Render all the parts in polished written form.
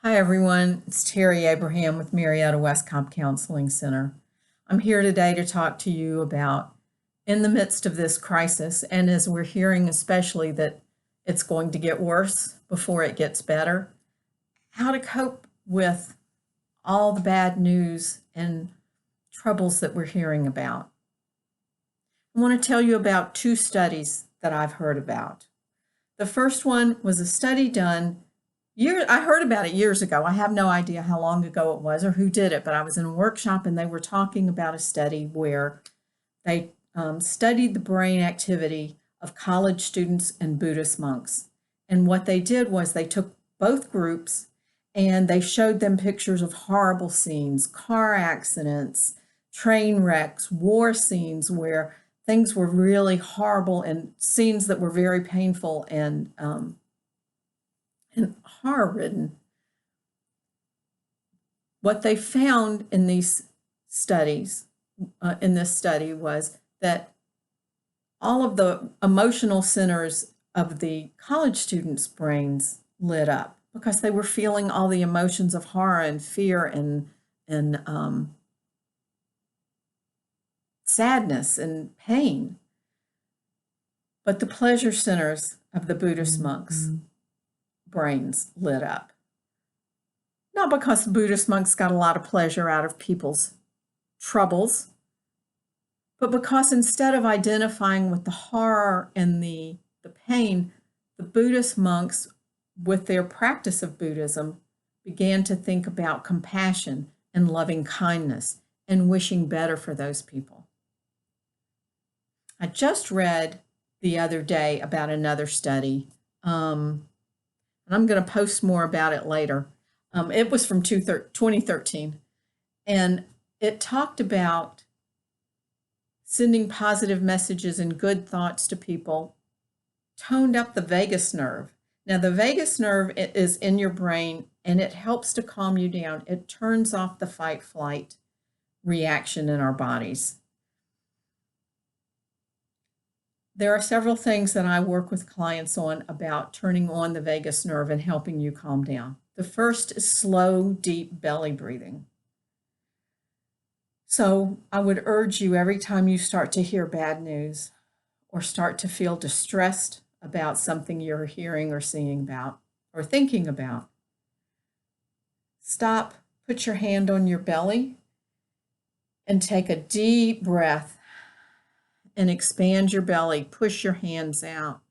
Hi, everyone. It's Terry Abraham with Marietta Westcomb Counseling Center. I'm here today to talk to you about, in the midst of this crisis, and as we're hearing especially that it's going to get worse before it gets better, how to cope with all the bad news and troubles that we're hearing about. I want to tell you about two studies that I've heard about. The first one was a study done I heard about it years ago. I have no idea how long ago it was or who did it, but I was in a workshop and they were talking about a study where they studied the brain activity of college students and Buddhist monks. And what they did was they took both groups and they showed them pictures of horrible scenes, car accidents, train wrecks, war scenes where things were really horrible and scenes that were very painful and horror-ridden. What they found in these studies, in this study, was that all of the emotional centers of the college students' brains lit up because they were feeling all the emotions of horror and fear and sadness and pain. But the pleasure centers of the Buddhist monks' brains lit up. Not because the Buddhist monks got a lot of pleasure out of people's troubles, but because instead of identifying with the horror and the pain, the Buddhist monks, with their practice of Buddhism, began to think about compassion and loving kindness and wishing better for those people. I just read the other day about another study, and I'm going to post more about it later. It was from 2013, and it talked about sending positive messages and good thoughts to people, toned up the vagus nerve. Now, the vagus nerve is in your brain, and it helps to calm you down. It turns off the fight-flight reaction in our bodies. There are several things that I work with clients on about turning on the vagus nerve and helping you calm down. The first is slow, deep belly breathing. So I would urge you every time you start to hear bad news or start to feel distressed about something you're hearing or seeing about or thinking about, stop, put your hand on your belly, and take a deep breath and expand your belly. Push your hands out.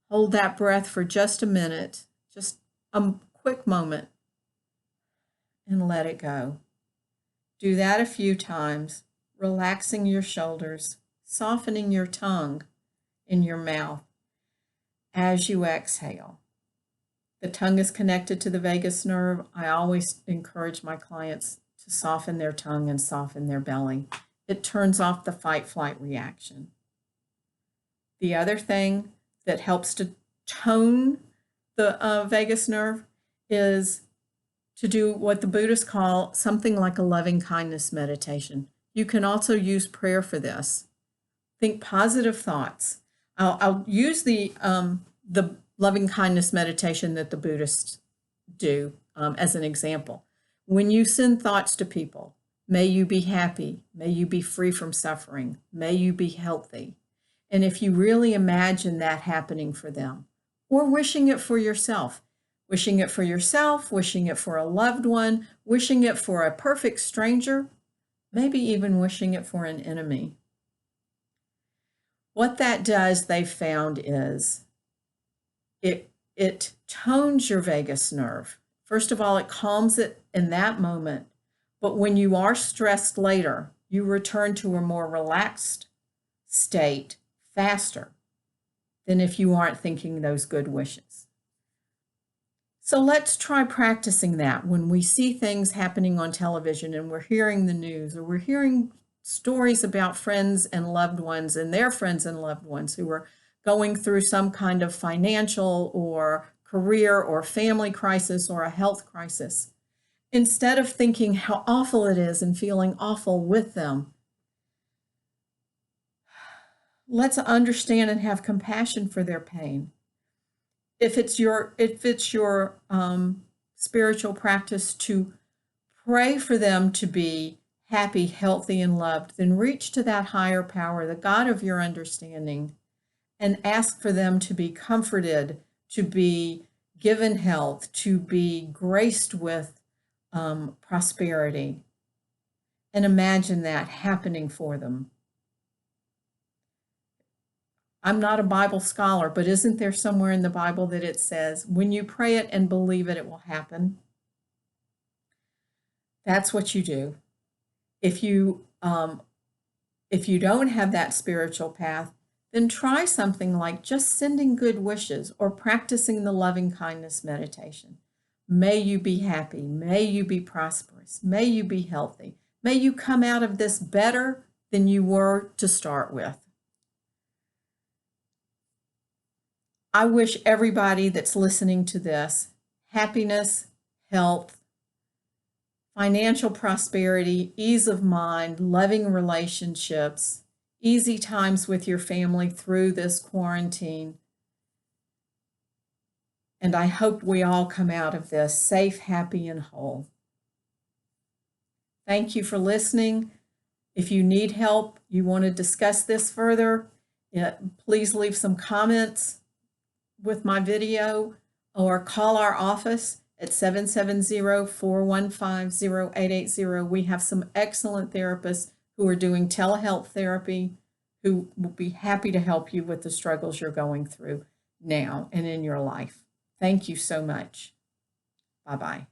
Hold that breath for just a minute, just a quick moment, and let it go. Do that a few times, relaxing your shoulders, softening your tongue in your mouth as you exhale. The tongue is connected to the vagus nerve. I always encourage my clients to soften their tongue and soften their belly. It turns off the fight-flight reaction. The other thing that helps to tone the vagus nerve is to do what the Buddhists call something like a loving-kindness meditation. You can also use prayer for this. Think positive thoughts. I'll use the loving-kindness meditation that the Buddhists do as an example. When you send thoughts to people, may you be happy. May you be free from suffering. May you be healthy. And if you really imagine that happening for them, or wishing it for yourself, wishing it for yourself, wishing it for a loved one, wishing it for a perfect stranger, maybe even wishing it for an enemy. What that does, they've found, is it tones your vagus nerve. First of all, it calms it in that moment. But when you are stressed later, you return to a more relaxed state faster than if you aren't thinking those good wishes. So let's try practicing that when we see things happening on television and we're hearing the news or we're hearing stories about friends and loved ones and their friends and loved ones who are going through some kind of financial or career or family crisis or a health crisis. Instead of thinking how awful it is and feeling awful with them, let's understand and have compassion for their pain. If it's your spiritual practice to pray for them to be happy, healthy, and loved, then reach to that higher power, the God of your understanding, and ask for them to be comforted, to be given health, to be graced with prosperity. And imagine that happening for them. I'm not a Bible scholar, but isn't there somewhere in the Bible that it says, when you pray it and believe it, it will happen? That's what you do. If you don't have that spiritual path, then try something like just sending good wishes or practicing the loving kindness meditation. May you be happy. May you be prosperous. May you be healthy. May you come out of this better than you were to start with. I wish everybody that's listening to this happiness, health, financial prosperity, ease of mind, loving relationships, easy times with your family through this quarantine. And I hope we all come out of this safe, happy, and whole. Thank you for listening. If you need help, you want to discuss this further, please leave some comments with my video or call our office at 770-415-0880. We have some excellent therapists who are doing telehealth therapy who will be happy to help you with the struggles you're going through now and in your life. Thank you so much. Bye-bye.